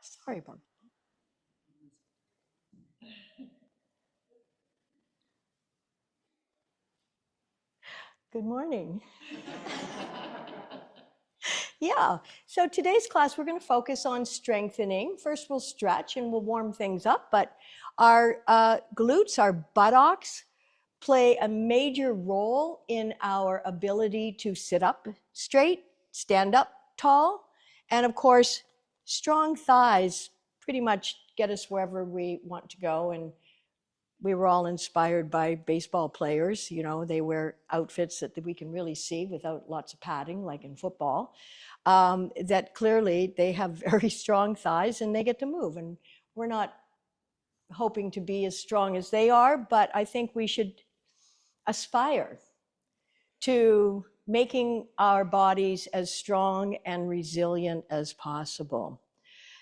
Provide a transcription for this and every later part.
Sorry about that. Good morning. Yeah, so today's class, we're going to focus on strengthening. First, we'll stretch and we'll warm things up, but our glutes, our buttocks, play a major role in our ability to sit up straight, stand up tall, and of course, strong thighs pretty much get us wherever we want to go. And we were all inspired by baseball players. You know, they wear outfits that we can really see without lots of padding, like in football. That clearly they have very strong thighs and they get to move. And we're not hoping to be as strong as they are, but I think we should aspire to making our bodies as strong and resilient as possible.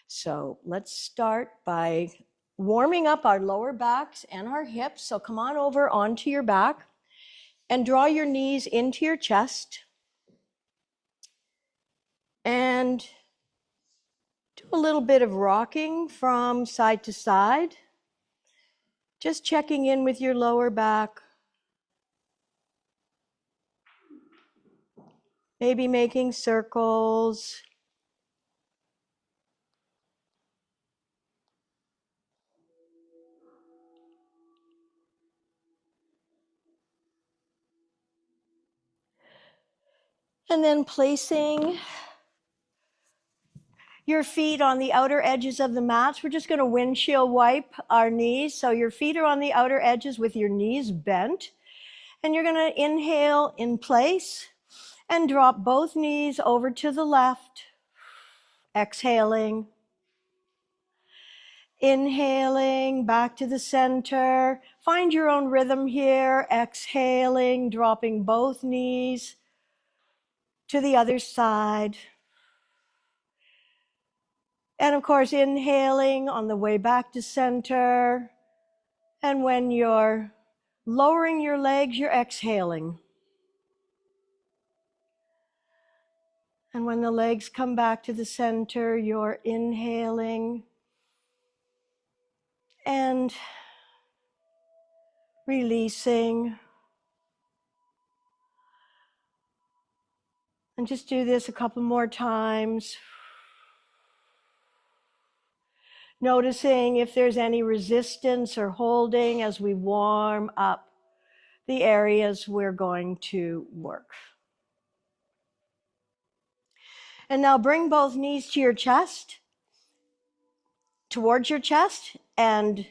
So let's start by warming up our lower backs and our hips. So come on over onto your back and draw your knees into your chest. And do a little bit of rocking from side to side. Just checking in with your lower back. Maybe making circles. And then placing your feet on the outer edges of the mats. We're just going to windshield wipe our knees. So your feet are on the outer edges with your knees bent. And you're going to inhale in place and drop both knees over to the left. Exhaling. Inhaling back to the center. Find your own rhythm here. Exhaling, dropping both knees to the other side. And of course, inhaling on the way back to center. And when you're lowering your legs, you're exhaling. And when the legs come back to the center, you're inhaling and releasing. And just do this a couple more times. Noticing if there's any resistance or holding as we warm up the areas we're going to work. And now bring both knees to your chest, towards your chest, and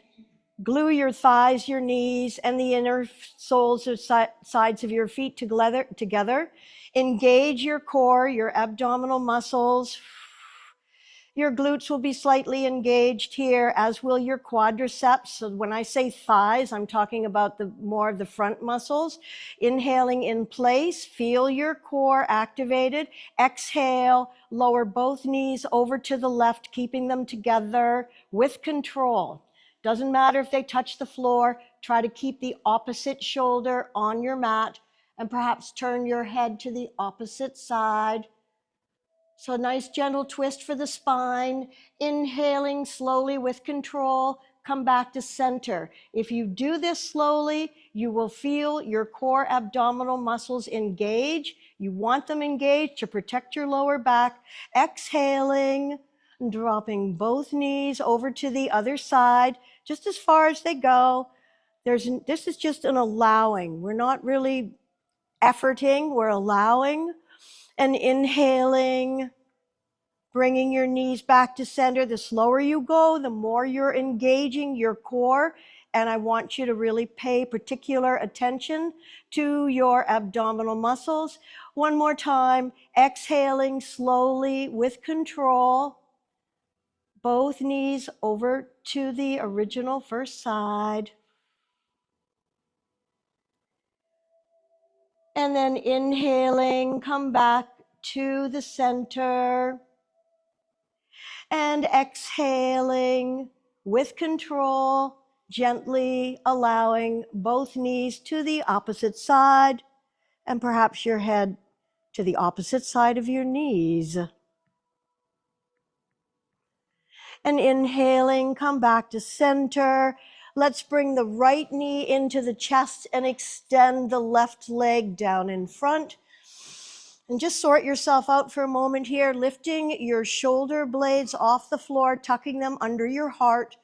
glue your thighs, your knees, and the inner soles of sides of your feet together. Engage your core, your abdominal muscles. Your glutes will be slightly engaged here, as will your quadriceps. So when I say thighs, I'm talking about more of the front muscles. Inhaling in place, feel your core activated. Exhale, lower both knees over to the left, keeping them together with control. Doesn't matter if they touch the floor. Try to keep the opposite shoulder on your mat and perhaps turn your head to the opposite side. So a nice gentle twist for the spine. Inhaling slowly with control. Come back to center. If you do this slowly, you will feel your core abdominal muscles engage. You want them engaged to protect your lower back. Exhaling, dropping both knees over to the other side, just as far as they go. This is just an allowing. We're not really efforting, we're allowing. And inhaling, bringing your knees back to center. The slower you go, the more you're engaging your core. And I want you to really pay particular attention to your abdominal muscles. One more time, exhaling slowly with control. Both knees over to the original first side. And then inhaling, come back to the center. And exhaling with control, gently allowing both knees to the opposite side and perhaps your head to the opposite side of your knees. And inhaling, come back to center. Let's bring the right knee into the chest and extend the left leg down in front. And just sort yourself out for a moment here, lifting your shoulder blades off the floor, tucking them under your heart.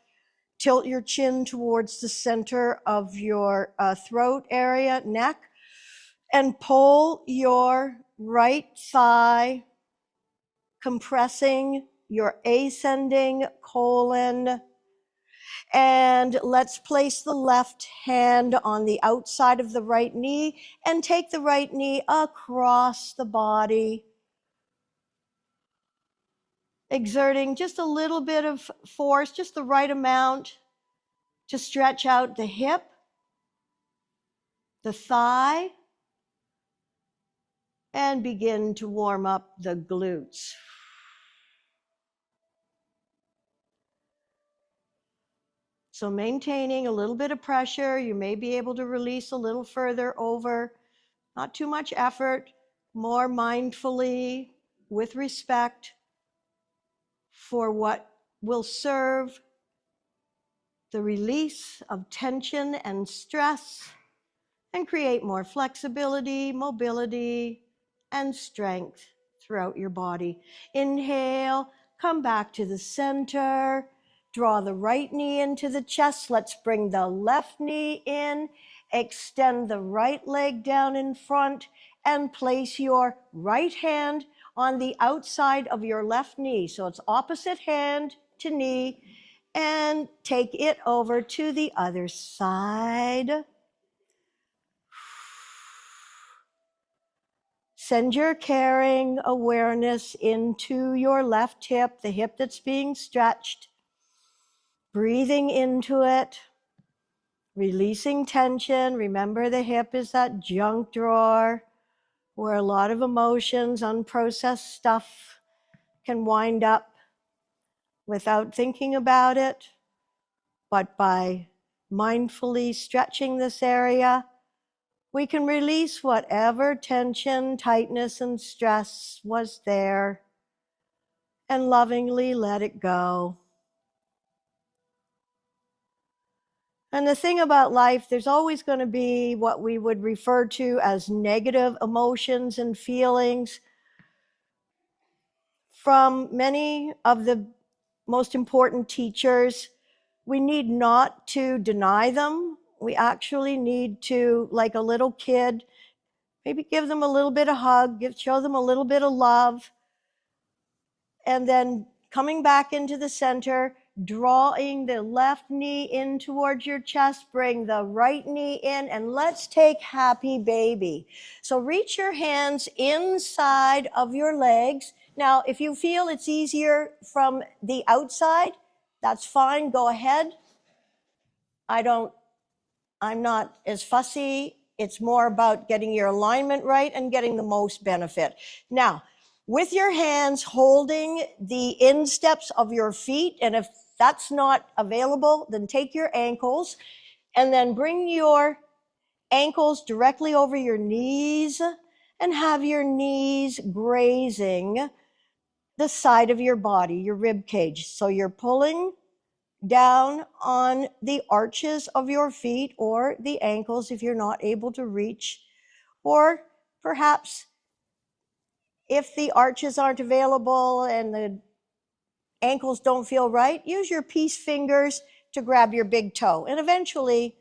Tilt your chin towards the center of your throat area, neck, and pull your right thigh, compressing your ascending colon. And let's place the left hand on the outside of the right knee and take the right knee across the body, exerting just a little bit of force, just the right amount to stretch out the hip, the thigh, and begin to warm up the glutes. So maintaining a little bit of pressure, you may be able to release a little further over, not too much effort, more mindfully, with respect for what will serve the release of tension and stress and create more flexibility, mobility, and strength throughout your body. Inhale, come back to the center. Draw the right knee into the chest. Let's bring the left knee in. Extend the right leg down in front and place your right hand on the outside of your left knee. So it's opposite hand to knee, and take it over to the other side. Send your caring awareness into your left hip, the hip that's being stretched. Breathing into it, releasing tension. Remember, the hip is that junk drawer where a lot of emotions, unprocessed stuff can wind up without thinking about it. But by mindfully stretching this area, we can release whatever tension, tightness, and stress was there and lovingly let it go. And the thing about life, there's always going to be what we would refer to as negative emotions and feelings. From many of the most important teachers, we need not to deny them. We actually need to, like a little kid, maybe give them a little bit of hug, show them a little bit of love, and then coming back into the center, drawing the left knee in towards your chest, bring the right knee in, and let's take happy baby. So reach your hands inside of your legs. Now, if you feel it's easier from the outside, that's fine, go ahead. I'm not as fussy. It's more about getting your alignment right and getting the most benefit. Now, with your hands holding the insteps of your feet, and if that's not available, then take your ankles and then bring your ankles directly over your knees and have your knees grazing the side of your body, your rib cage. So you're pulling down on the arches of your feet or the ankles if you're not able to reach, or perhaps if the arches aren't available and the ankles don't feel right, use your peace fingers to grab your big toe. And eventually,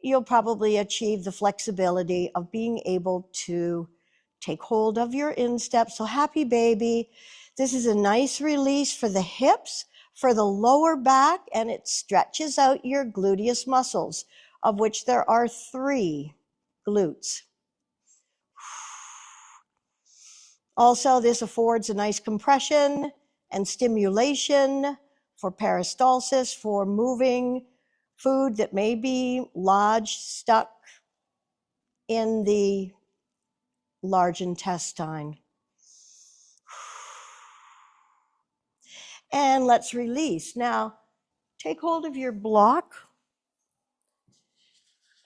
you'll probably achieve the flexibility of being able to take hold of your instep. So happy baby. This is a nice release for the hips, for the lower back, and it stretches out your gluteus muscles, of which there are 3 glutes. Also, this affords a nice compression and stimulation for peristalsis, for moving food that may be lodged, stuck in the large intestine. And let's release. Now, take hold of your block.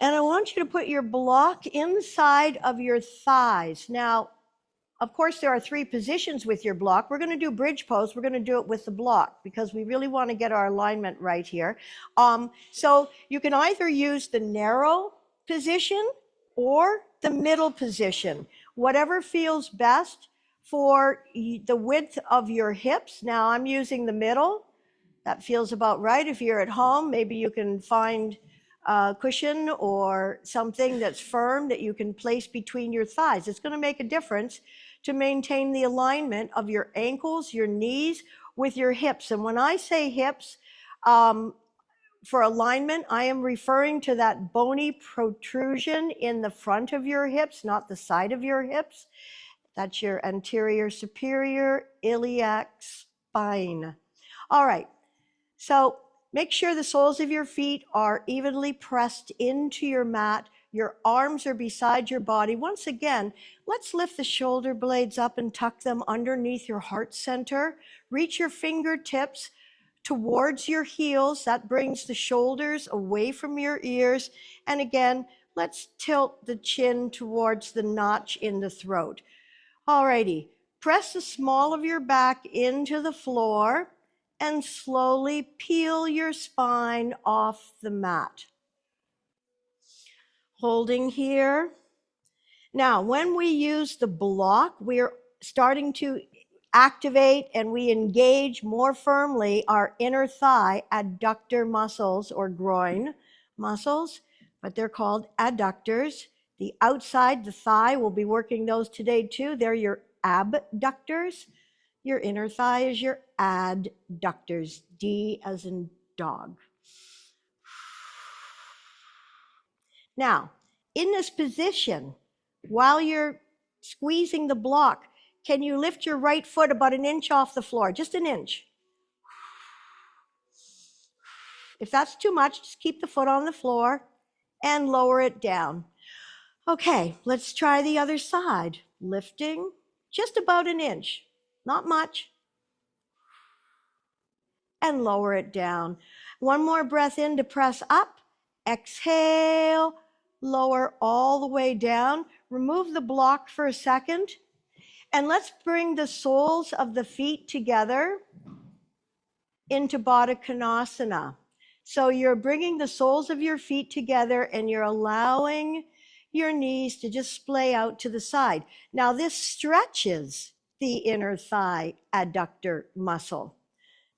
And I want you to put your block inside of your thighs. Now, Of course, there are 3 positions with your block. We're going to do bridge pose. We're going to do it with the block because we really want to get our alignment right here. So you can either use the narrow position or the middle position, whatever feels best for the width of your hips. Now I'm using the middle. That feels about right. If you're at home, maybe you can find a cushion or something that's firm that you can place between your thighs. It's going to make a difference to maintain the alignment of your ankles, your knees with your hips. And when I say hips, for alignment, I am referring to that bony protrusion in the front of your hips, not the side of your hips. That's your anterior superior iliac spine. All right. So make sure the soles of your feet are evenly pressed into your mat. Your arms are beside your body. Once again, let's lift the shoulder blades up and tuck them underneath your heart center. Reach your fingertips towards your heels. That brings the shoulders away from your ears. And again, let's tilt the chin towards the notch in the throat. All righty. Press the small of your back into the floor and slowly peel your spine off the mat. Holding here. Now, when we use the block, we're starting to activate and we engage more firmly our inner thigh adductor muscles or groin muscles, but they're called adductors. The outside, the thigh, we'll be working those today too. They're your abductors. Your inner thigh is your adductors, D as in dog. Now, in this position, while you're squeezing the block, can you lift your right foot about an inch off the floor? Just an inch. If that's too much, just keep the foot on the floor and lower it down. Okay, let's try the other side. Lifting just about an inch, not much. And lower it down. One more breath in to press up. Exhale, lower all the way down. Remove the block for a second. And let's bring the soles of the feet together into Baddha Konasana. So you're bringing the soles of your feet together and you're allowing your knees to just splay out to the side. Now this stretches the inner thigh adductor muscle.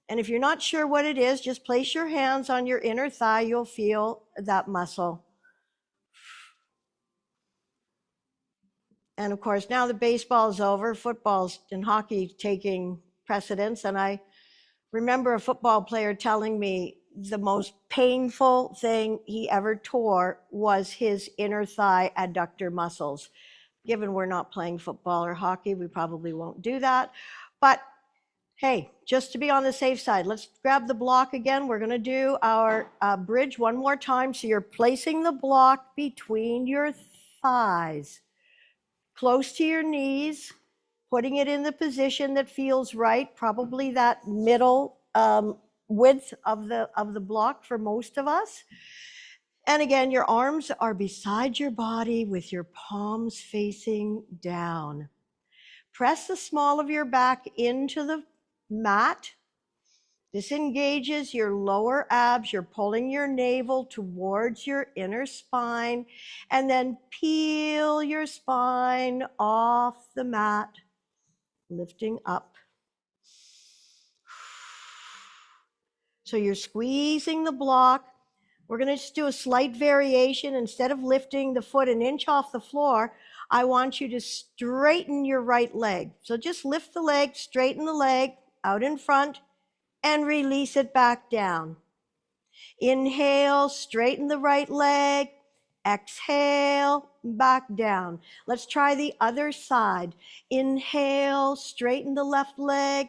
And if you're not sure what it is, just place your hands on your inner thigh. You'll feel that muscle. And of course, now the baseball's over, football's and hockey taking precedence. And I remember a football player telling me the most painful thing he ever tore was his inner thigh adductor muscles. Given we're not playing football or hockey, we probably won't do that. But hey, just to be on the safe side, let's grab the block again. We're going to do our bridge one more time. So you're placing the block between your thighs, close to your knees, putting it in the position that feels right, probably that middle width of the block for most of us. And again, your arms are beside your body with your palms facing down. Press the small of your back into the mat. This engages your lower abs. You're pulling your navel towards your inner spine, and then peel your spine off the mat, lifting up. So you're squeezing the block. We're going to just do a slight variation. Instead of lifting the foot an inch off the floor, I want you to straighten your right leg. So just lift the leg, straighten the leg out in front, and release it back down. Inhale, straighten the right leg. Exhale, back down. Let's try the other side. Inhale, straighten the left leg.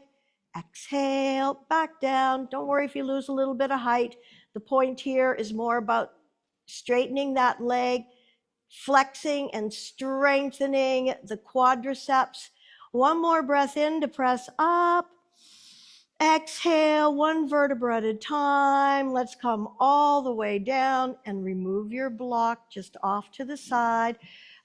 Exhale, back down. Don't worry if you lose a little bit of height. The point here is more about straightening that leg, flexing and strengthening the quadriceps. One more breath in to press up. Exhale, one vertebra at a time. Let's come all the way down and remove your block just off to the side.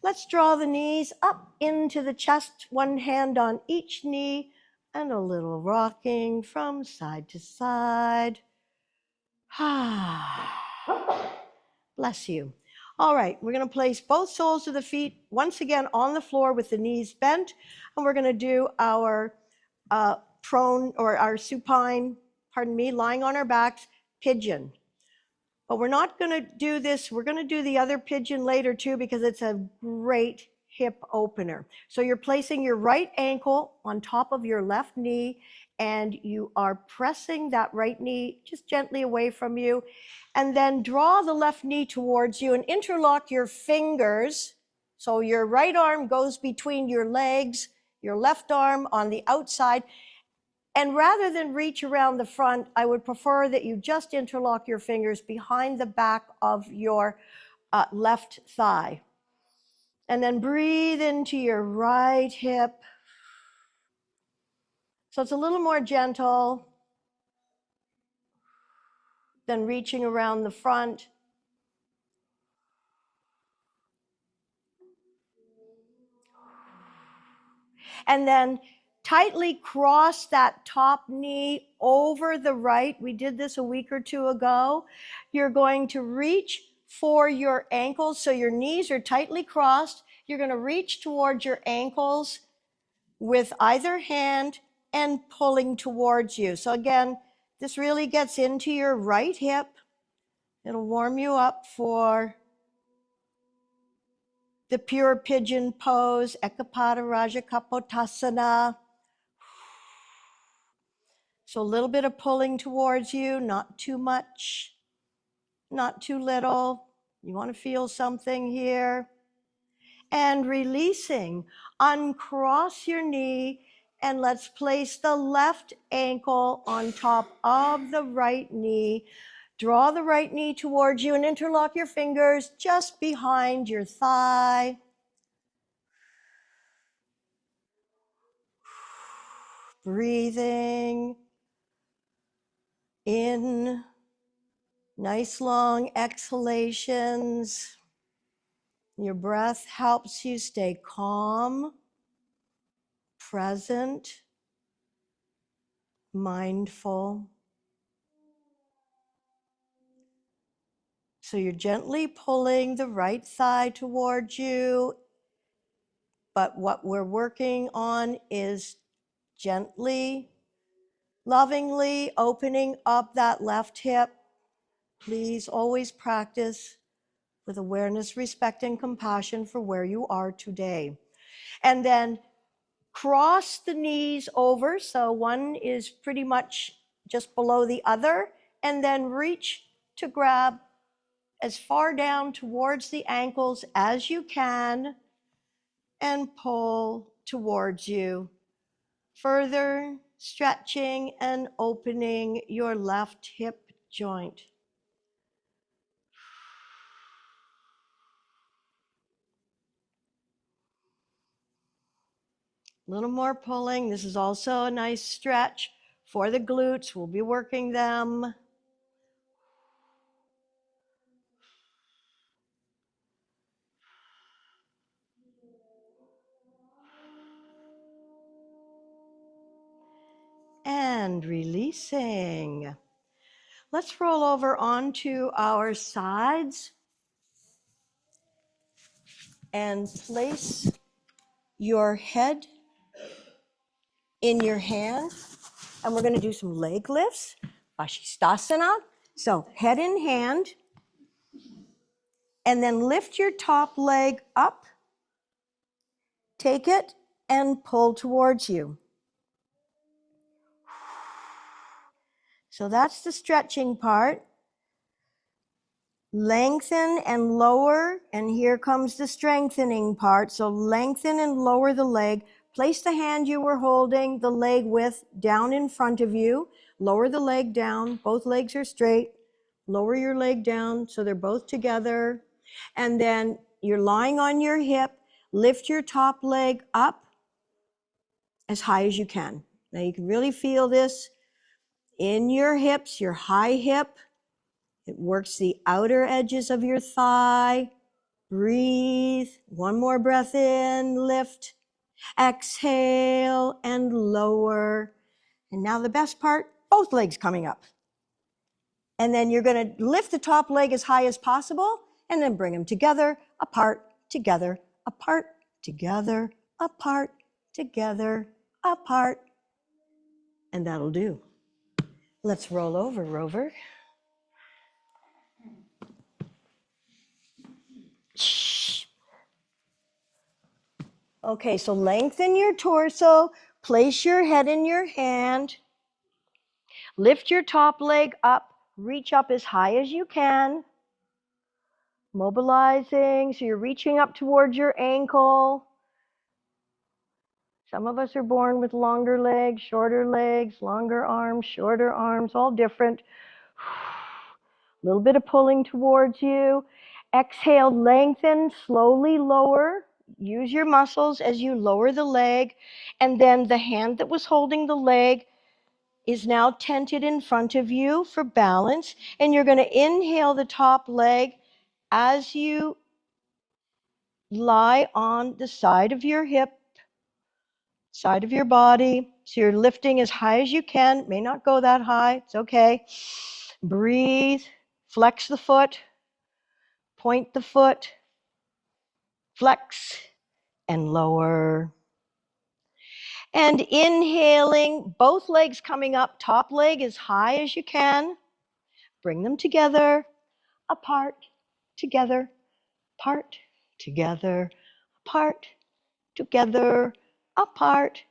Let's draw the knees up into the chest, one hand on each knee, and a little rocking from side to side. Bless you. All right, we're going to place both soles of the feet once again on the floor with the knees bent, and we're going to do our prone or our supine, lying on our backs, pigeon. But we're not going to do this. We're going to do the other pigeon later too, because it's a great hip opener. So you're placing your right ankle on top of your left knee, and you are pressing that right knee just gently away from you, and then draw the left knee towards you and interlock your fingers. So your right arm goes between your legs, your left arm on the outside. And rather than reach around the front, I would prefer that you just interlock your fingers behind the back of your left thigh. And then breathe into your right hip. So it's a little more gentle than reaching around the front. And then tightly cross that top knee over the right. We did this a week or two ago. You're going to reach for your ankles. So your knees are tightly crossed. You're going to reach towards your ankles with either hand and pulling towards you. So again, this really gets into your right hip. It'll warm you up for the pure pigeon pose, Ekapada Raja Kapotasana. So a little bit of pulling towards you, not too much, not too little. You want to feel something here. And releasing, uncross your knee, and let's place the left ankle on top of the right knee. Draw the right knee towards you and interlock your fingers just behind your thigh. Breathing in, nice long exhalations. Your breath helps you stay calm, present, mindful. So you're gently pulling the right thigh towards you, but what we're working on is gently, lovingly opening up that left hip. Please always practice with awareness, respect, and compassion for where you are today. And then cross the knees over, so one is pretty much just below the other, and then reach to grab as far down towards the ankles as you can and pull towards you, further stretching and opening your left hip joint. A little more pulling. This is also a nice stretch for the glutes. We'll be working them. And releasing. Let's roll over onto our sides and place your head in your hand. And we're going to do some leg lifts, Vashisthasana. So head in hand, and then lift your top leg up, take it and pull towards you. So that's the stretching part. Lengthen and lower, and here comes the strengthening part. So lengthen and lower the leg. Place the hand you were holding the leg with down in front of you. Lower the leg down. Both legs are straight. Lower your leg down so they're both together. And then you're lying on your hip. Lift your top leg up as high as you can. Now you can really feel this in your hips, your high hip. It works the outer edges of your thigh. Breathe. One more breath in, lift. Exhale and lower. And now the best part, both legs coming up. And then you're going to lift the top leg as high as possible and then bring them together, apart, together, apart, together, apart, together, apart. And that'll do. Let's roll over, Rover. Okay, so lengthen your torso, place your head in your hand, lift your top leg up, reach up as high as you can, mobilizing, so you're reaching up towards your ankle. Some of us are born with longer legs, longer arms, shorter arms, all different. A little bit of pulling towards you. Exhale, lengthen, slowly lower. Use your muscles as you lower the leg. And then the hand that was holding the leg is now tented in front of you for balance. And you're going to inhale the top leg as you lie on the side of your hip, side of your body. So you're lifting as high as you can. May not go that high. It's okay. Breathe. Flex the foot. Point the foot. Flex and lower. And inhaling, both legs coming up, top leg as high as you can. Bring them together, apart, together, apart, together, apart, together, apart,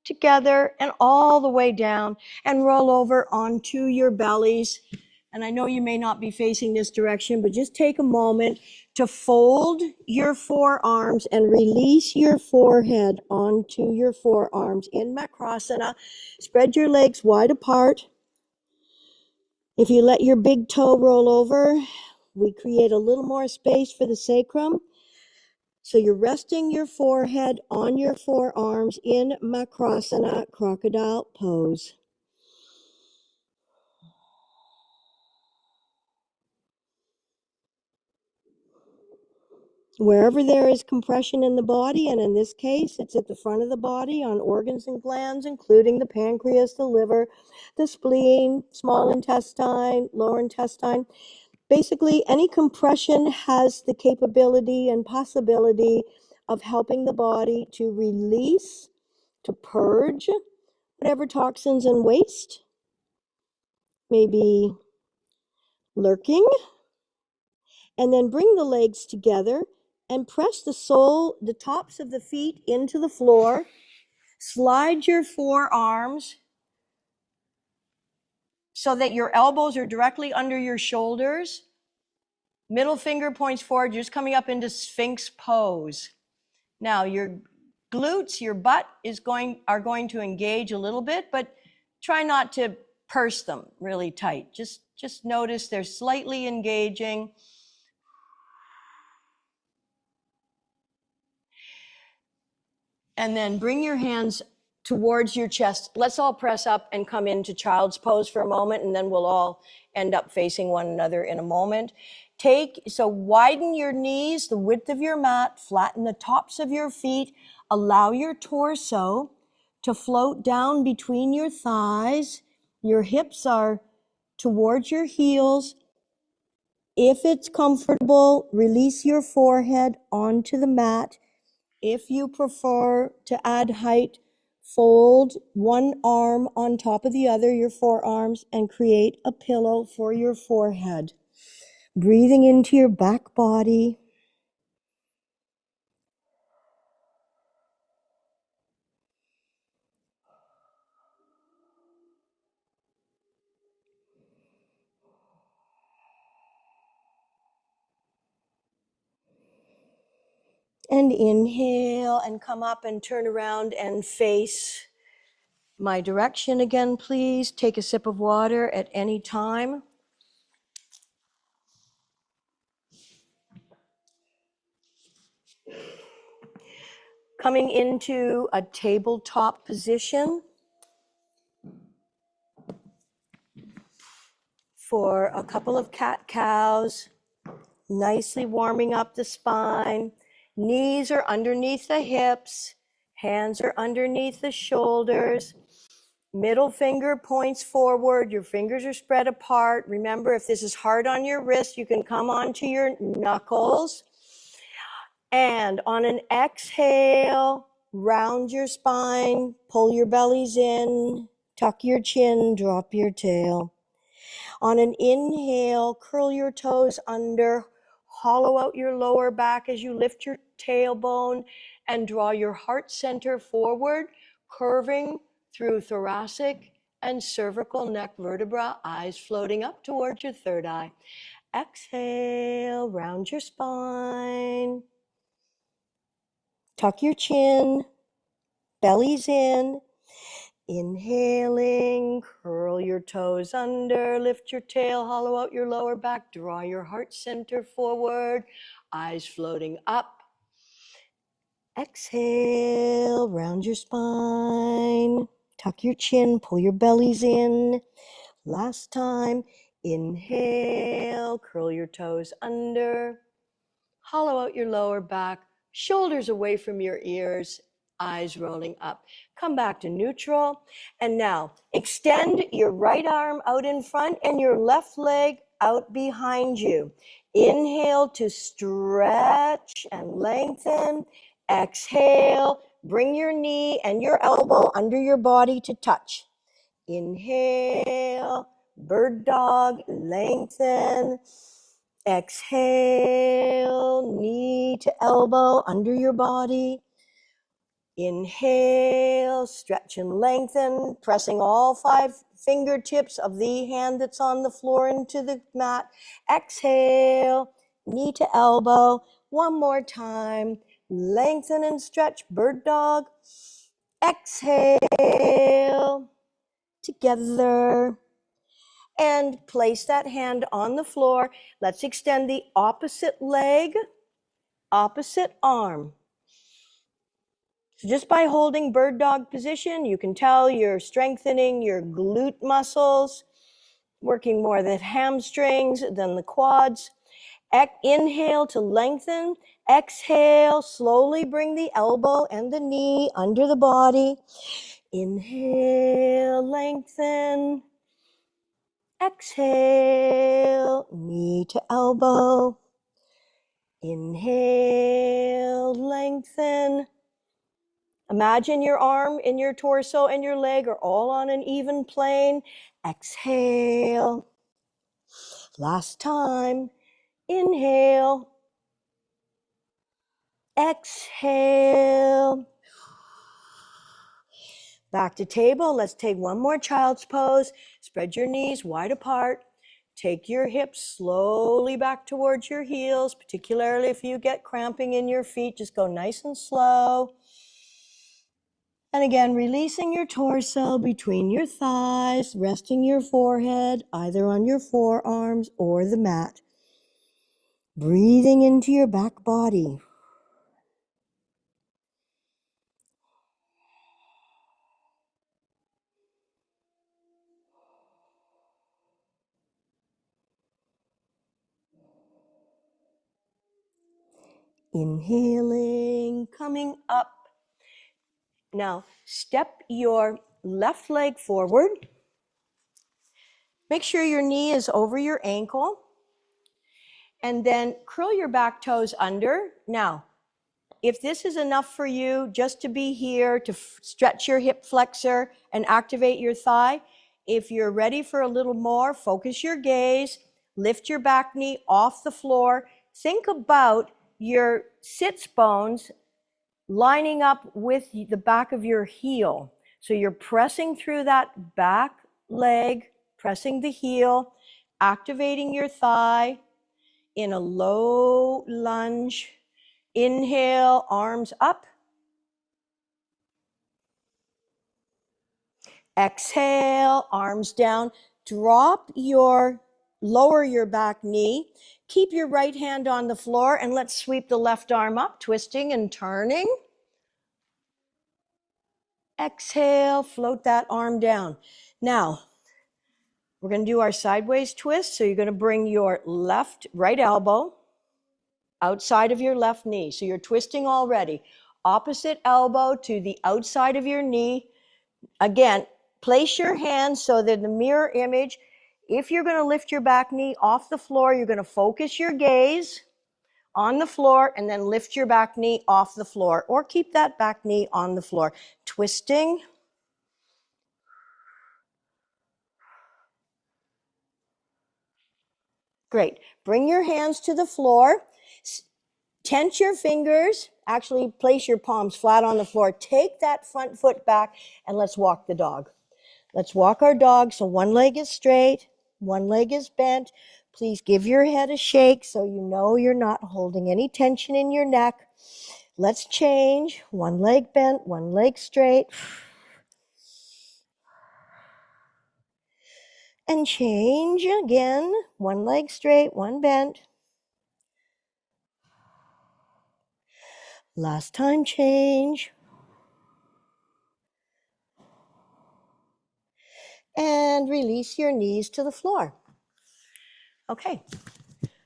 together, and all the way down, and roll over onto your bellies. And I know you may not be facing this direction, but just take a moment to fold your forearms and release your forehead onto your forearms in Makrasana. Spread your legs wide apart. If you let your big toe roll over, we create a little more space for the sacrum. So you're resting your forehead on your forearms in Makrasana, crocodile pose. Wherever there is compression in the body, and in this case, it's at the front of the body on organs and glands, including the pancreas, the liver, the spleen, small intestine, lower intestine. Basically, any compression has the capability and possibility of helping the body to release, to purge whatever toxins and waste may be lurking. And then bring the legs together and press the tops of the feet into the floor. Slide your forearms so that your elbows are directly under your shoulders. Middle finger points forward, you're just coming up into Sphinx pose. Now your glutes, your butt are going to engage a little bit, but try not to purse them really tight. Just notice they're slightly engaging. And then bring your hands towards your chest. Let's all press up and come into child's pose for a moment, and then we'll all end up facing one another in a moment. So widen your knees, the width of your mat, flatten the tops of your feet, allow your torso to float down between your thighs. Your hips are towards your heels. If it's comfortable, release your forehead onto the mat. If you prefer to add height, fold one arm on top of the other, your forearms, and create a pillow for your forehead. Breathing into your back body. And inhale and come up and turn around and face my direction again, please. Take a sip of water at any time. Coming into a tabletop position for a couple of cat-cows. nicely warming up the spine. Knees are underneath the hips. Hands are underneath the shoulders. Middle finger points forward. Your fingers are spread apart. Remember, if this is hard on your wrist, you can come onto your knuckles. And on an exhale, round your spine, pull your bellies in, tuck your chin, drop your tail. On an inhale, curl your toes under, hollow out your lower back as you lift your tailbone and draw your heart center forward, curving through thoracic and cervical neck vertebra, eyes floating up towards your third eye. Exhale, round your spine. Tuck your chin, belly's in. Inhaling, curl your toes under, lift your tail, hollow out your lower back, draw your heart center forward, eyes floating up. Exhale, round your spine, tuck your chin, pull your bellies in. Last time, inhale, curl your toes under, hollow out your lower back, shoulders away from your ears, eyes rolling up. Come back to neutral. And now extend your right arm out in front and your left leg out behind you. Inhale to stretch and lengthen. Exhale, bring your knee and your elbow under your body to touch. Inhale, bird dog, lengthen. Exhale, knee to elbow under your body. Inhale, stretch and lengthen, pressing all 5 fingertips of the hand that's on the floor into the mat. Exhale, knee to elbow. One more time. Lengthen and stretch, bird dog. Exhale, together. And place that hand on the floor. Let's extend the opposite leg, opposite arm. So just by holding bird dog position, you can tell you're strengthening your glute muscles, working more the hamstrings than the quads. Inhale to lengthen. Exhale, slowly bring the elbow and the knee under the body. Inhale, lengthen. Exhale, knee to elbow. Inhale, lengthen. Imagine your arm and your torso and your leg are all on an even plane. Exhale. Last time. Inhale. Exhale. Back to table. Let's take one more child's pose. Spread your knees wide apart. Take your hips slowly back towards your heels, particularly if you get cramping in your feet. Just go nice and slow. And again, releasing your torso between your thighs, resting your forehead either on your forearms or the mat. Breathing into your back body. Inhaling, coming up. Now, step your left leg forward. Make sure your knee is over your ankle. And then curl your back toes under. Now, if this is enough for you just to be here, to stretch your hip flexor and activate your thigh, if you're ready for a little more, focus your gaze, lift your back knee off the floor. Think about your sits bones lining up with the back of your heel. So you're pressing through that back leg, pressing the heel, activating your thigh in a low lunge. Inhale, arms up. Exhale, arms down. Lower your back knee. Keep your right hand on the floor and let's sweep the left arm up, twisting and turning. Exhale, float that arm down. Now, we're going to do our sideways twist. So you're going to bring your right elbow outside of your left knee. So you're twisting already. Opposite elbow to the outside of your knee. Again, place your hands so that the mirror image, if you're going to lift your back knee off the floor, you're going to focus your gaze on the floor and then lift your back knee off the floor, or keep that back knee on the floor. Twisting. Great. Bring your hands to the floor. Tense your fingers. Actually, place your palms flat on the floor. Take that front foot back and let's walk the dog. Let's walk our dog so one leg is straight, one leg is bent. Please give your head a shake so you know you're not holding any tension in your neck. Let's change. One leg bent, one leg straight. And change again. One leg straight, one bent. Last time, change. And release your knees to the floor. Okay,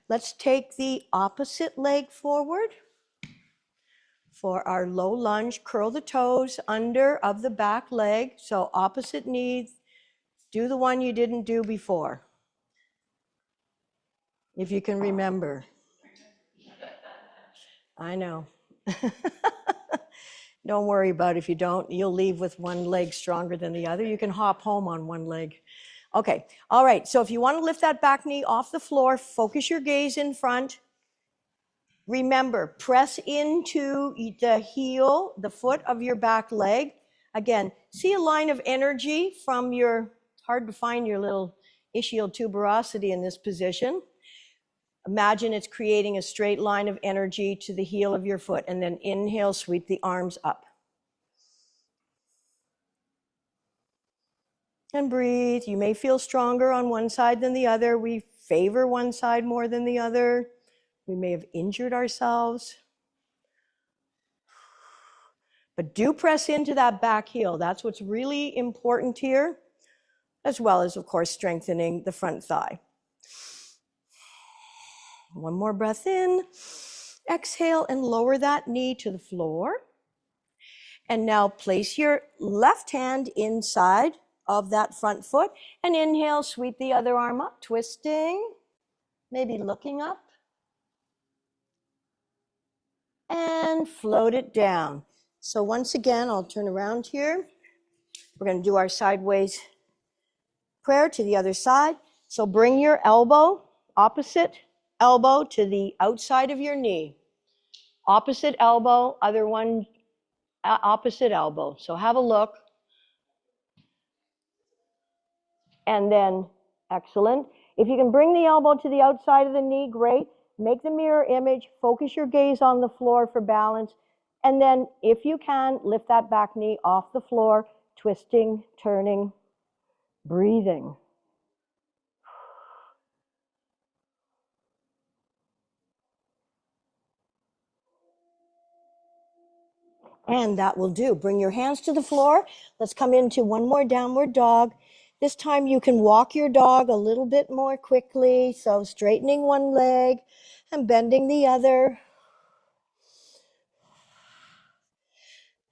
let's take the opposite leg forward. For our low lunge, curl the toes under of the back leg. So opposite knee, do the one you didn't do before. If you can remember. I know. Don't worry about it. If you don't, you'll leave with one leg stronger than the other. You can hop home on one leg. Okay, all right. So if you want to lift that back knee off the floor, focus your gaze in front. Remember, press into the heel, the foot of your back leg. Again, see a line of energy from your, it's hard to find your little ischial tuberosity in this position. Imagine it's creating a straight line of energy to the heel of your foot, and then inhale, sweep the arms up. And breathe. You may feel stronger on one side than the other. We favor one side more than the other. We may have injured ourselves. But do press into that back heel. That's what's really important here, as well as, of course, strengthening the front thigh. One more breath in. Exhale and lower that knee to the floor. And now place your left hand inside of that front foot and inhale, sweep the other arm up, twisting, maybe looking up. And float it down. So once again, I'll turn around here. We're going to do our sideways prayer to the other side. So bring your elbow, opposite elbow to the outside of your knee. Opposite elbow, other one, opposite elbow. So have a look. And then, excellent. If you can bring the elbow to the outside of the knee, great. Make the mirror image, focus your gaze on the floor for balance. And then, if you can, lift that back knee off the floor, twisting, turning, breathing. And that will do. Bring your hands to the floor. Let's come into one more downward dog. This time you can walk your dog a little bit more quickly. So straightening one leg and bending the other.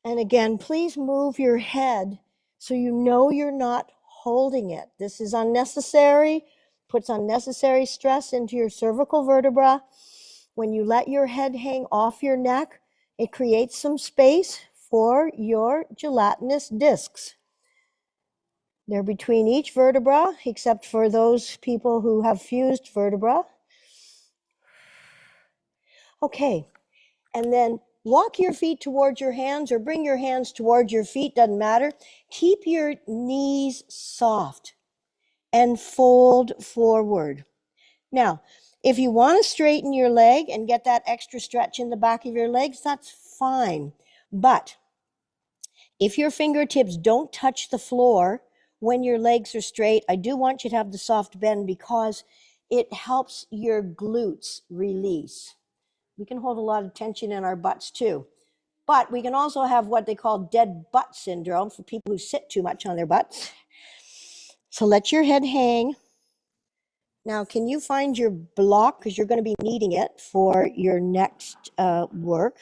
And again, please move your head so you know you're not holding it. This is unnecessary, puts unnecessary stress into your cervical vertebra. When you let your head hang off your neck, it creates some space for your gelatinous discs. They're between each vertebra, except for those people who have fused vertebra. Okay, and then walk your feet towards your hands or bring your hands towards your feet, doesn't matter. Keep your knees soft and fold forward. Now, if you want to straighten your leg and get that extra stretch in the back of your legs, that's fine. But if your fingertips don't touch the floor when your legs are straight, I do want you to have the soft bend because it helps your glutes release. We can hold a lot of tension in our butts too. But we can also have what they call dead butt syndrome for people who sit too much on their butts. So let your head hang. Now, can you find your block? Because you're going to be needing it for your next work.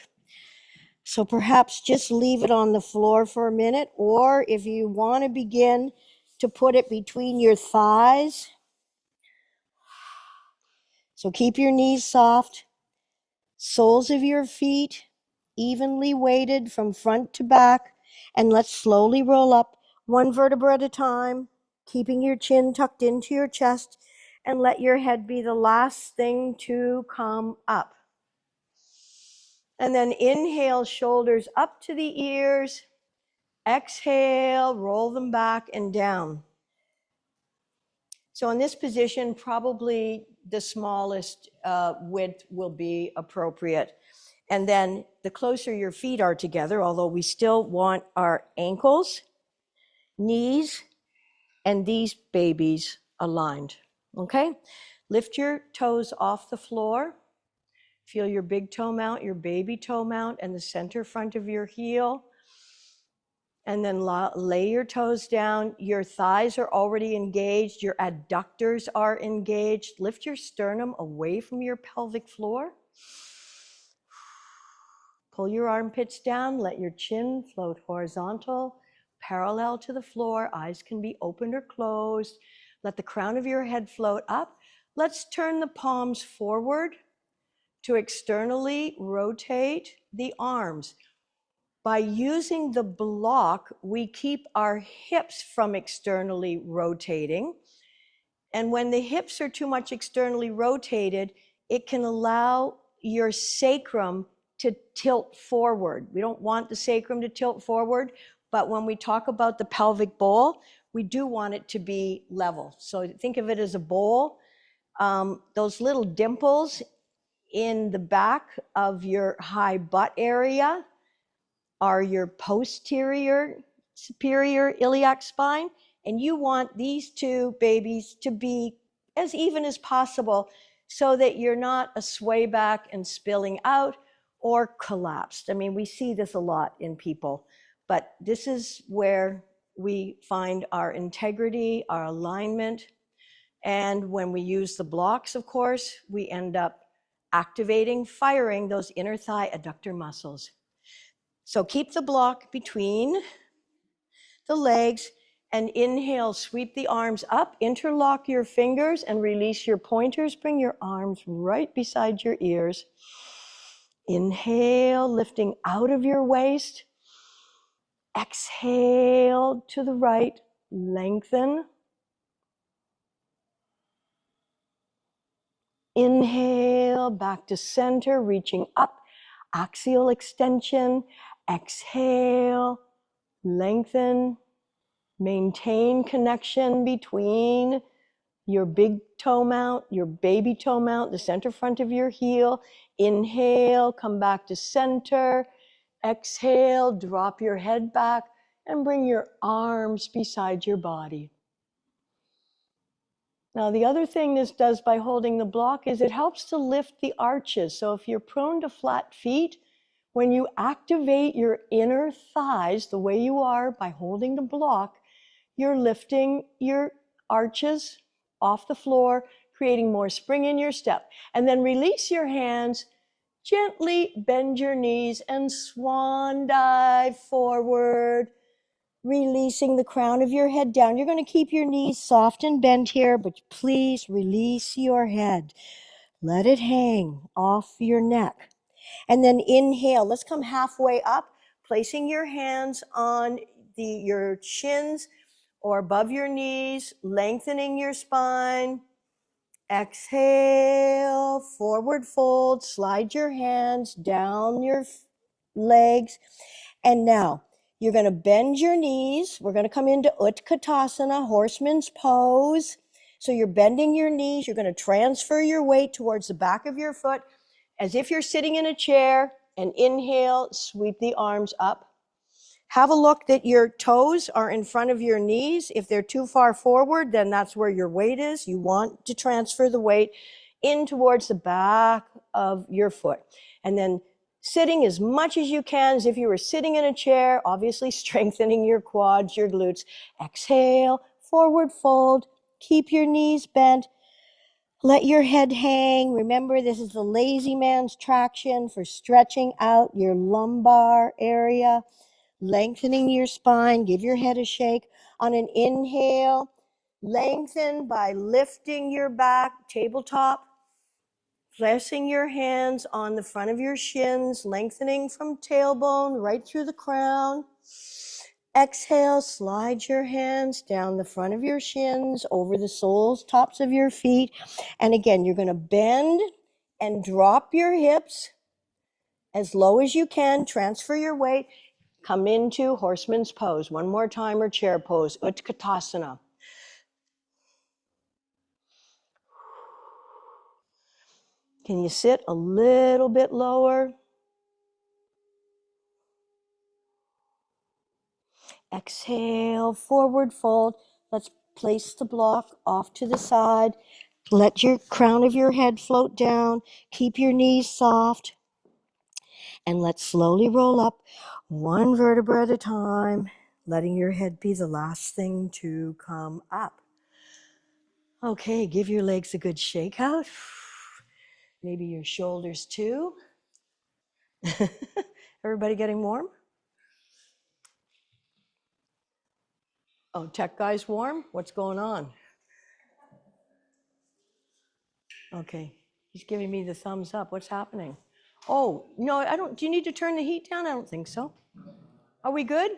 So perhaps just leave it on the floor for a minute, or if you want to begin to put it between your thighs. So keep your knees soft, soles of your feet evenly weighted from front to back, and let's slowly roll up one vertebra at a time, keeping your chin tucked into your chest, and let your head be the last thing to come up. And then inhale, shoulders up to the ears. Exhale, roll them back and down. So in this position, probably the smallest width will be appropriate. And then the closer your feet are together, although we still want our ankles, knees, and these babies aligned, okay? Lift your toes off the floor. Feel your big toe mount, your baby toe mount, and the center front of your heel. And then lay your toes down. Your thighs are already engaged. Your adductors are engaged. Lift your sternum away from your pelvic floor. Pull your armpits down. Let your chin float horizontal, parallel to the floor. Eyes can be opened or closed. Let the crown of your head float up. Let's turn the palms forward to externally rotate the arms. By using the block, we keep our hips from externally rotating. And when the hips are too much externally rotated, it can allow your sacrum to tilt forward. We don't want the sacrum to tilt forward, but when we talk about the pelvic bowl, we do want it to be level. So think of it as a bowl. Those little dimples in the back of your high butt area are your posterior superior iliac spine, and you want these two babies to be as even as possible so that you're not a sway back and spilling out or collapsed. I mean, we see this a lot in people, but this is where we find our integrity, our alignment, and when we use the blocks, of course, we end up activating, firing those inner thigh adductor muscles. So keep the block between the legs and inhale, sweep the arms up, interlock your fingers and release your pointers. Bring your arms right beside your ears. Inhale, lifting out of your waist. Exhale to the right, lengthen. Inhale, back to center, reaching up, axial extension. Exhale, lengthen. Maintain connection between your big toe mount, your baby toe mount, the center front of your heel. Inhale, come back to center. Exhale, drop your head back and bring your arms beside your body. Now, the other thing this does by holding the block is it helps to lift the arches. So if you're prone to flat feet, when you activate your inner thighs the way you are by holding the block, you're lifting your arches off the floor, creating more spring in your step. And then release your hands, gently bend your knees and swan dive forward, releasing the crown of your head down. You're going to keep your knees soft and bent here, but please release your head. Let it hang off your neck. And then inhale. Let's come halfway up, placing your hands on your shins or above your knees, lengthening your spine. Exhale, forward fold, slide your hands down your legs. And now you're going to bend your knees. We're going to come into Utkatasana, horseman's pose. So you're bending your knees. You're going to transfer your weight towards the back of your foot as if you're sitting in a chair. And inhale, sweep the arms up. Have a look that your toes are in front of your knees. If they're too far forward, then that's where your weight is. You want to transfer the weight in towards the back of your foot. And then sitting as much as you can, as if you were sitting in a chair, obviously strengthening your quads, your glutes. Exhale, forward fold, keep your knees bent. Let your head hang. Remember, this is the lazy man's traction for stretching out your lumbar area, lengthening your spine. Give your head a shake. On an inhale, lengthen by lifting your back, tabletop, pressing your hands on the front of your shins, lengthening from tailbone right through the crown. Exhale, slide your hands down the front of your shins, over the soles, tops of your feet. And again, you're going to bend and drop your hips as low as you can. Transfer your weight. Come into horseman's pose. One more time, or chair pose, Utkatasana. Can you sit a little bit lower? Exhale, forward fold. Let's place the block off to the side. Let your crown of your head float down. Keep your knees soft. And let's slowly roll up one vertebra at a time, letting your head be the last thing to come up. Okay, give your legs a good shake out. Maybe your shoulders too. Everybody getting warm? Oh, tech guy's warm? What's going on? Okay, he's giving me the thumbs up. What's happening? Oh, no, I don't. Do you need to turn the heat down? I don't think so. Are we good?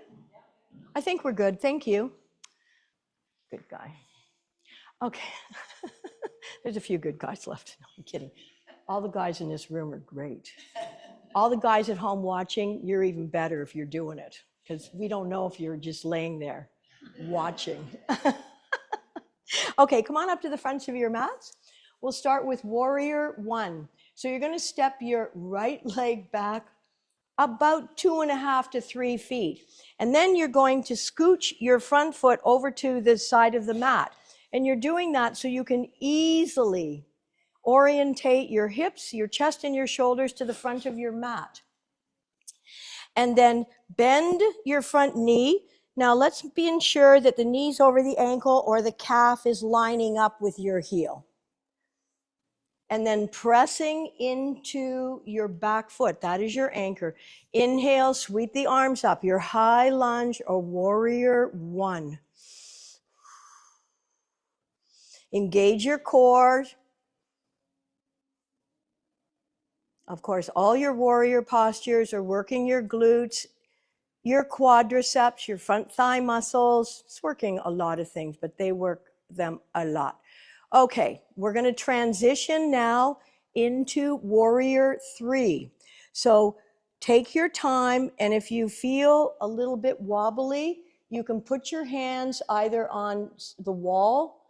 I think we're good. Thank you. Good guy. Okay. There's a few good guys left. No, I'm kidding. All the guys in this room are great. All the guys at home watching, you're even better if you're doing it, because we don't know if you're just laying there watching. Okay, come on up to the fronts of your mats. We'll start with warrior one. So you're going to step your right leg back about 2.5 to 3 feet. And then you're going to scooch your front foot over to the side of the mat. And you're doing that so you can easily orientate your hips, your chest, and your shoulders to the front of your mat. And then bend your front knee. Now let's be ensure that the knee's over the ankle or the calf is lining up with your heel. And then pressing into your back foot. That is your anchor. Inhale, sweep the arms up. Your high lunge or warrior one. Engage your core. Of course, all your warrior postures are working your glutes, your quadriceps, your front thigh muscles. It's working a lot of things, but they work them a lot. Okay, we're going to transition now into warrior three. So take your time, and if you feel a little bit wobbly, you can put your hands either on the wall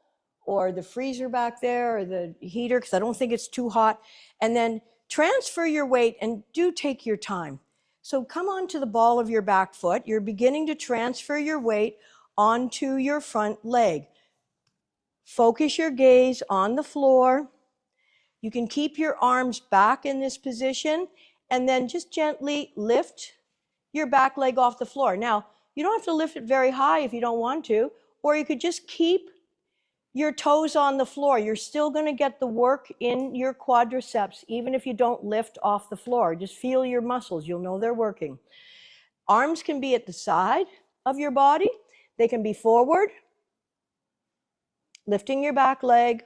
or the freezer back there or the heater, because I don't think it's too hot, and then transfer your weight and do take your time. So come onto the ball of your back foot. You're beginning to transfer your weight onto your front leg. Focus your gaze on the floor. You can keep your arms back in this position and then just gently lift your back leg off the floor. Now, you don't have to lift it very high if you don't want to, or you could just keep your toes on the floor. You're still going to get the work in your quadriceps, even if you don't lift off the floor. Just feel your muscles. You'll know they're working. Arms can be at the side of your body. They can be forward, lifting your back leg.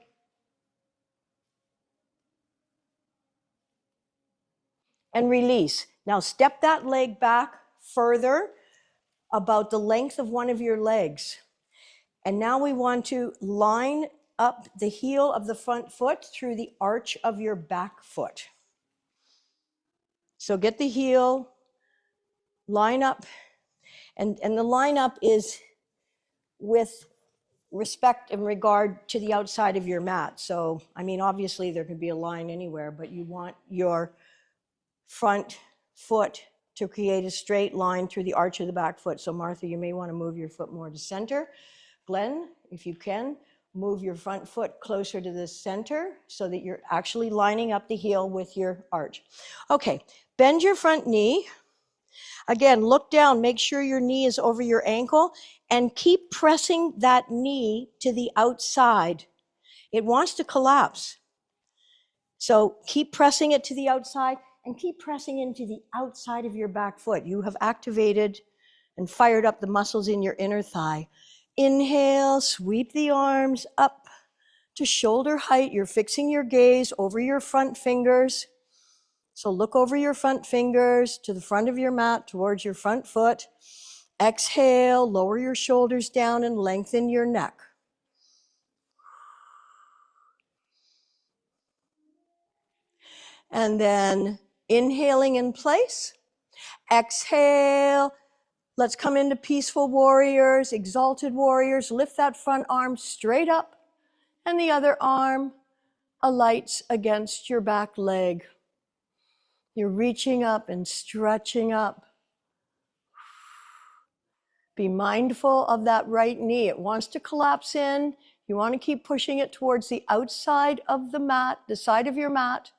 And release. Now step that leg back further, about the length of one of your legs. And now we want to line up the heel of the front foot through the arch of your back foot. So get the heel, line up, and the line up is with respect and regard to the outside of your mat. So, I mean, obviously there could be a line anywhere, but you want your front foot to create a straight line through the arch of the back foot. So Martha, you may want to move your foot more to center. Glenn, if you can, move your front foot closer to the center so that you're actually lining up the heel with your arch. Okay, bend your front knee. Again, look down, make sure your knee is over your ankle, and keep pressing that knee to the outside. It wants to collapse. So keep pressing it to the outside and keep pressing into the outside of your back foot. You have activated and fired up the muscles in your inner thigh. Inhale, sweep the arms up to shoulder height. You're fixing your gaze over your front fingers. So look over your front fingers to the front of your mat towards your front foot. Exhale, lower your shoulders down and lengthen your neck. And then inhaling in place. Exhale. Let's come into peaceful warriors, exalted warriors. Lift that front arm straight up and the other arm alights against your back leg. You're reaching up and stretching up. Be mindful of that right knee. It wants to collapse in. You want to keep pushing it towards the outside of the mat, the side of your mat.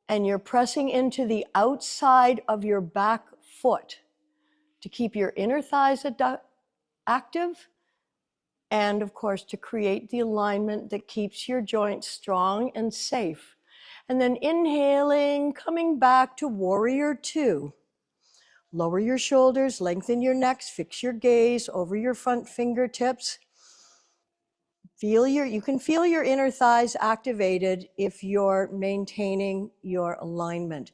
And you're pressing into the outside of your back foot to keep your inner thighs active. And of course, to create the alignment that keeps your joints strong and safe. And then inhaling, coming back to warrior two. Lower your shoulders, lengthen your necks, fix your gaze over your front fingertips. You can feel your inner thighs activated if you're maintaining your alignment.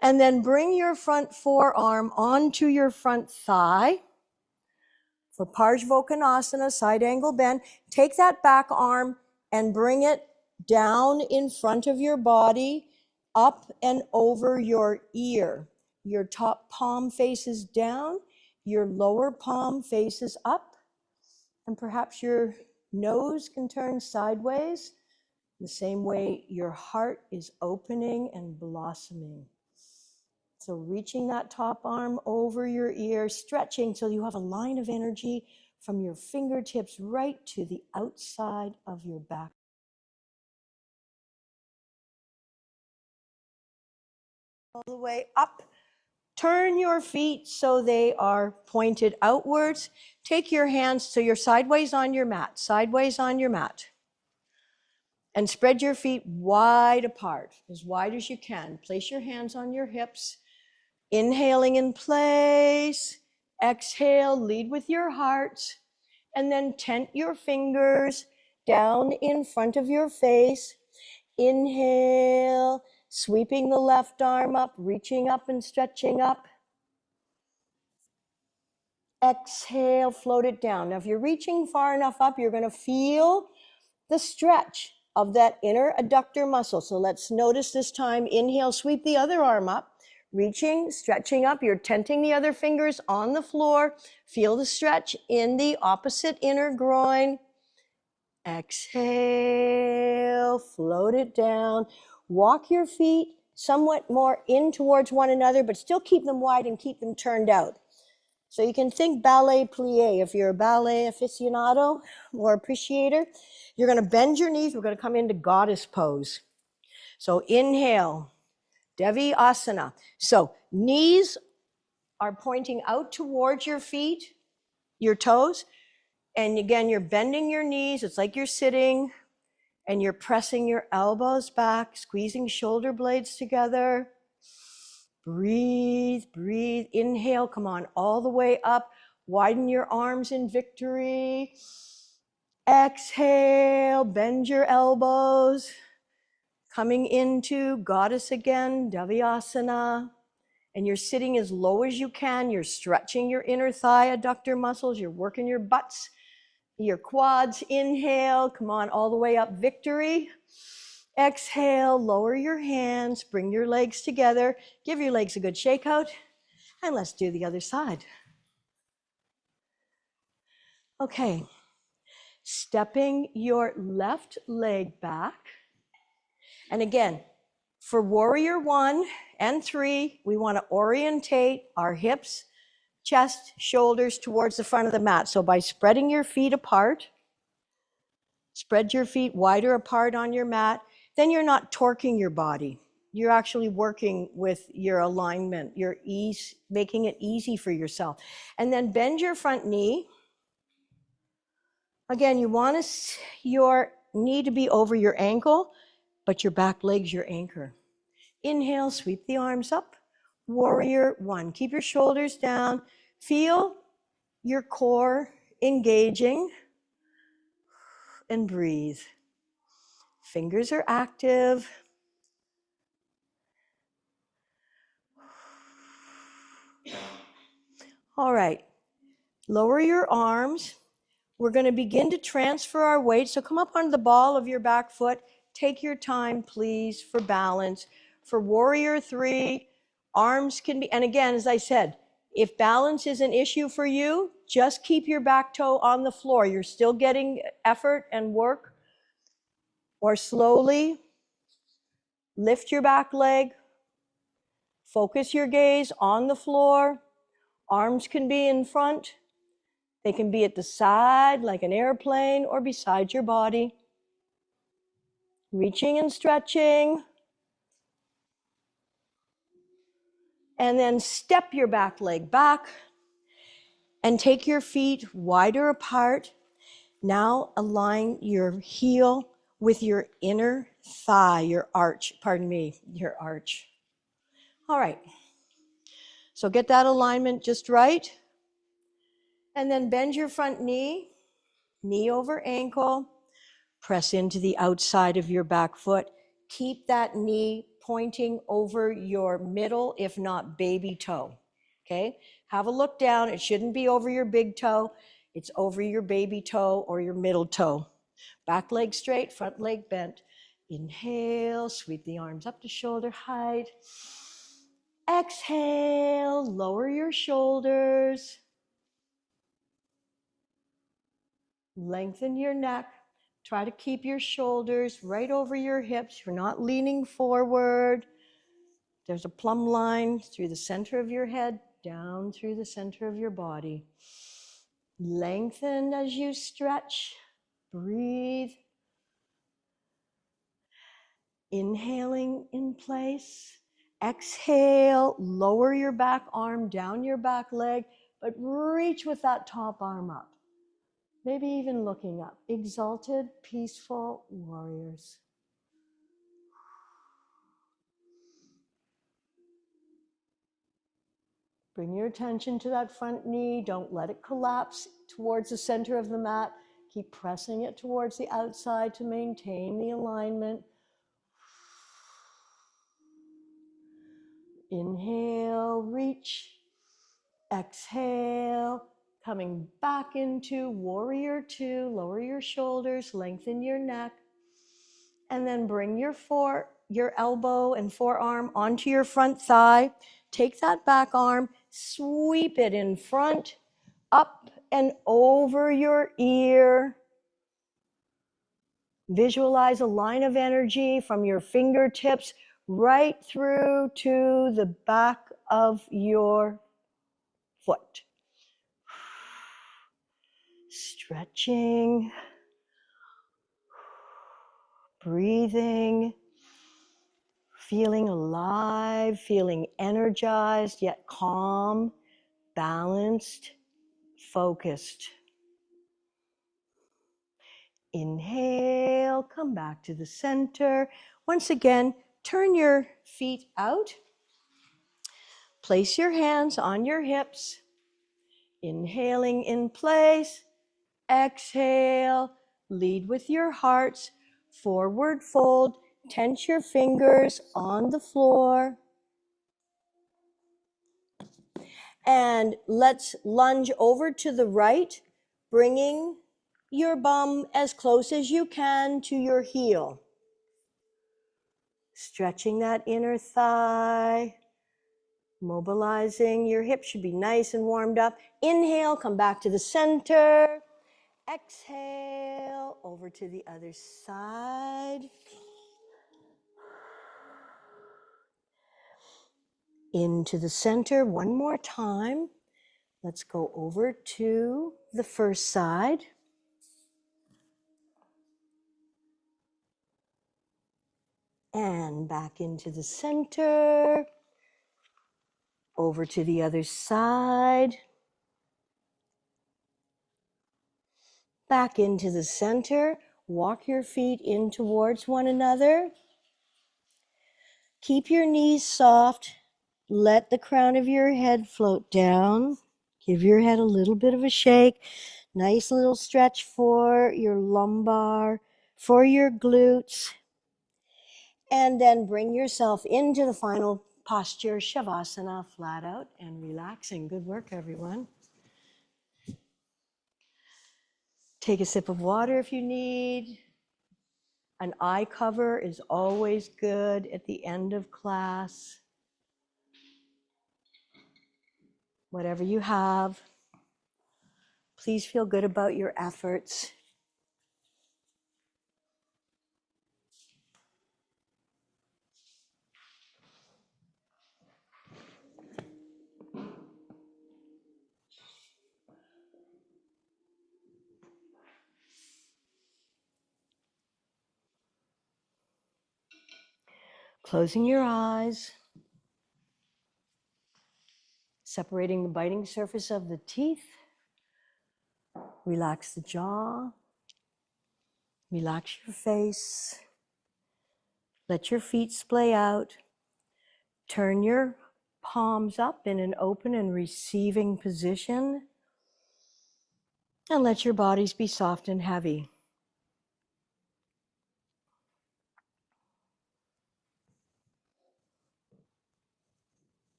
And then bring your front forearm onto your front thigh. For Parsvottanasana, side angle bend. Take that back arm and bring it down in front of your body, up and over your ear. Your top palm faces down, your lower palm faces up, and perhaps your nose can turn sideways, the same way your heart is opening and blossoming. So reaching that top arm over your ear, stretching so you have a line of energy from your fingertips right to the outside of your back. All the way up. Turn your feet so they are pointed outwards. Take your hands so you're sideways on your mat, And spread your feet wide apart, as wide as you can. Place your hands on your hips. Inhaling in place. Exhale, lead with your heart. And then tent your fingers down in front of your face. Inhale, sweeping the left arm up, reaching up and stretching up. Exhale, float it down. Now, if you're reaching far enough up, you're going to feel the stretch of that inner adductor muscle. So let's notice this time. Inhale, sweep the other arm up, reaching, stretching up. You're tenting the other fingers on the floor. Feel the stretch in the opposite inner groin. Exhale, float it down. Walk your feet somewhat more in towards one another, but still keep them wide and keep them turned out. So you can think ballet plie if you're a ballet aficionado or appreciator. You're going to bend your knees. We're going to come into goddess pose. So inhale, Devi Asana. So knees are pointing out towards your feet, your toes. And again, you're bending your knees. It's like you're sitting and you're pressing your elbows back, squeezing shoulder blades together. Breathe, breathe. Inhale, come on, all the way up. Widen your arms in victory. Exhale, bend your elbows. Coming into goddess again, Davyasana. And you're sitting as low as you can. You're stretching your inner thigh adductor muscles. You're working your butts, your quads. Inhale, come on, all the way up, victory. Exhale, lower your hands, bring your legs together, give your legs a good shake out, and let's do the other side. Okay, stepping your left leg back. And again, for warrior 1 and 3, we want to orientate our hips, chest, shoulders towards the front of the mat. So by spreading your feet apart, spread your feet wider apart on your mat, then you're not torquing your body. You're actually working with your alignment, your ease, making it easy for yourself. And then bend your front knee. Again, you want your knee to be over your ankle. but your back leg's your anchor. Inhale, sweep the arms up. Warrior one. Keep your shoulders down. Feel your core engaging and breathe. Fingers are active. All right. Lower your arms. We're going to begin to transfer our weight. So come up onto the ball of your back foot. Take your time, please, for balance. For warrior three, arms can be, and again, as I said, if balance is an issue for you, just keep your back toe on the floor. You're still getting effort and work. Or slowly lift your back leg. Focus your gaze on the floor. Arms can be in front. They can be at the side like an airplane or beside your body. Reaching and stretching. And then step your back leg back and take your feet wider apart. Now align your heel with your inner thigh, your arch. All right. So get that alignment just right. And then bend your front knee, knee over ankle. Press into the outside of your back foot. Keep that knee pointing over your middle, if not baby toe. Okay? Have a look down. It shouldn't be over your big toe. It's over your baby toe or your middle toe. Back leg straight, front leg bent. Inhale, sweep the arms up to shoulder height. Exhale, lower your shoulders. Lengthen your neck. Try to keep your shoulders right over your hips. You're not leaning forward. There's a plumb line through the center of your head, down through the center of your body. Lengthen as you stretch. Breathe. Inhaling in place. Exhale, lower your back arm down your back leg, but reach with that top arm up. Maybe even looking up. Exalted, peaceful warriors. Bring your attention to that front knee. Don't let it collapse towards the center of the mat. Keep pressing it towards the outside to maintain the alignment. Inhale, reach. Exhale, coming back into warrior two. Lower your shoulders, lengthen your neck. And then bring your elbow and forearm onto your front thigh. Take that back arm, sweep it in front, up and over your ear. Visualize a line of energy from your fingertips right through to the back of your foot. Stretching, breathing, feeling alive, feeling energized, yet calm, balanced, focused. Inhale, come back to the center. Once again, turn your feet out. Place your hands on your hips. Inhaling in place. Exhale, lead with your hearts. Forward fold, tense your fingers on the floor. And let's lunge over to the right, bringing your bum as close as you can to your heel. Stretching that inner thigh, mobilizing. Your hips should be nice and warmed up. Inhale, come back to the center. Exhale, over to the other side. Into the center one more time. Let's go over to the first side. And back into the center. Over to the other side. Back into the center. Walk your feet in towards one another. Keep your knees soft. Let the crown of your head float down. Give your head a little bit of a shake. Nice little stretch for your lumbar, for your glutes. And then bring yourself into the final posture, Shavasana, flat out and relaxing. Good work, everyone. Take a sip of water if you need. An eye cover is always good at the end of class. Whatever you have, please feel good about your efforts. Closing your eyes, separating the biting surface of the teeth. Relax the jaw, relax your face. Let your feet splay out. Turn your palms up in an open and receiving position. And let your bodies be soft and heavy.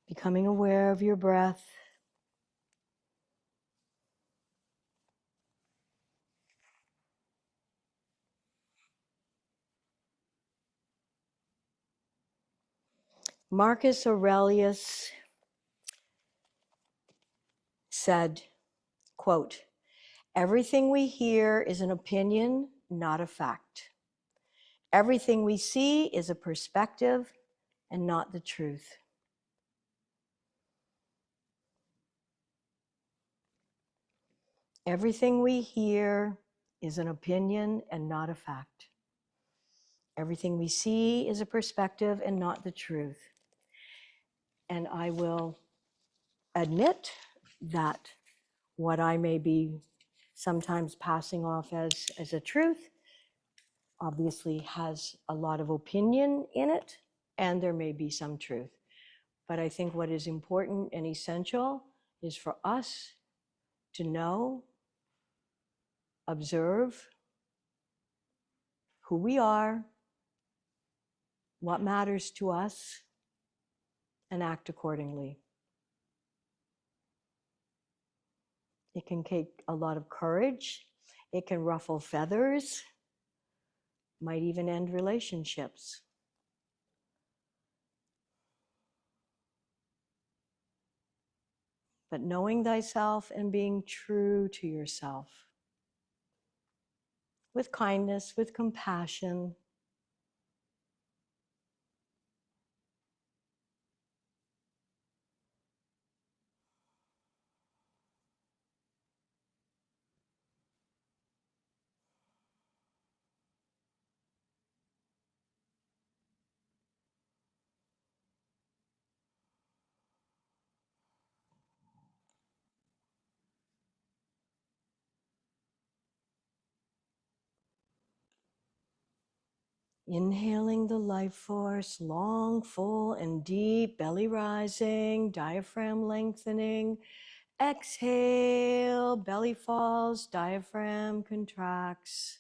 Becoming aware of your breath. Marcus Aurelius said, quote, "Everything we hear is an opinion, not a fact. Everything we see is a perspective and not the truth." Everything we hear is an opinion and not a fact. Everything we see is a perspective and not the truth. And I will admit that what I may be sometimes passing off as a truth obviously has a lot of opinion in it, and there may be some truth. But I think what is important and essential is for us to know, observe who we are, what matters to us, and act accordingly. It can take a lot of courage. It can ruffle feathers, might even end relationships. But knowing thyself and being true to yourself with kindness, with compassion, inhaling the life force, long, full, and deep, belly rising, diaphragm lengthening. Exhale, belly falls, diaphragm contracts.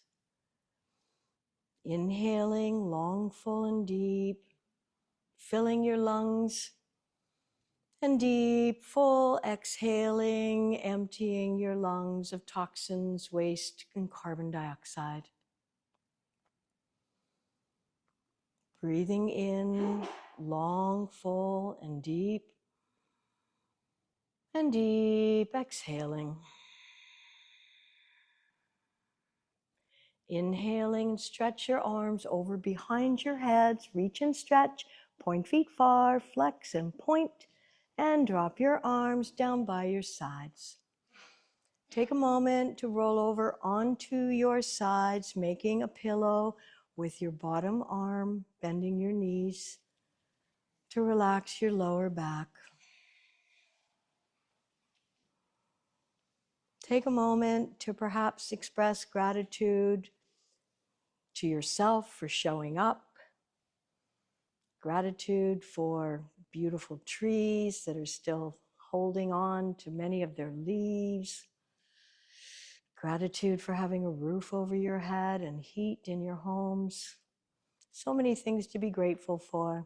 Inhaling, long, full, and deep, filling your lungs. And deep, full exhaling, emptying your lungs of toxins, waste, and carbon dioxide. Breathing in, long, full, and deep exhaling. Inhaling, stretch your arms over behind your heads, reach and stretch, point feet far, flex and point, and drop your arms down by your sides. Take a moment to roll over onto your sides, making a pillow with your bottom arm, bending your knees to relax your lower back. take a moment to perhaps express gratitude to yourself for showing up, gratitude for beautiful trees that are still holding on to many of their leaves, gratitude for having a roof over your head and heat in your homes. So many things to be grateful for.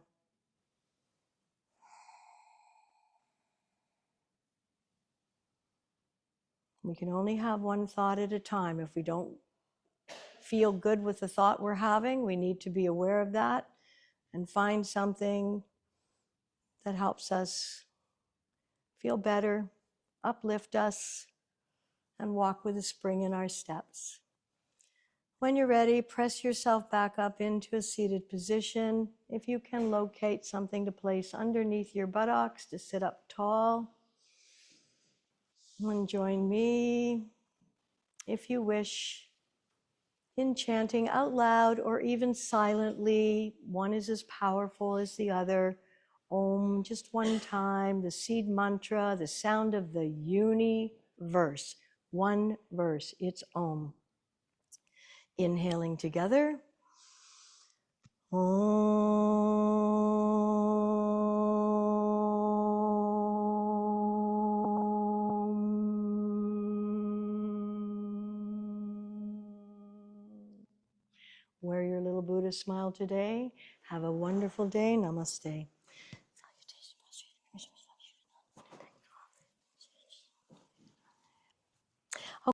We can only have one thought at a time. If we don't feel good with the thought we're having, we need to be aware of that and find something that helps us feel better, uplift us, and walk with a spring in our steps. When you're ready, press yourself back up into a seated position. If you can locate something to place underneath your buttocks to sit up tall. And join me, if you wish, in chanting out loud or even silently. One is as powerful as the other. Om, just one time, the seed mantra, the sound of the universe. One verse, it's Om. Inhaling together. Wear your little Buddha smile today. Have a wonderful day. Namaste.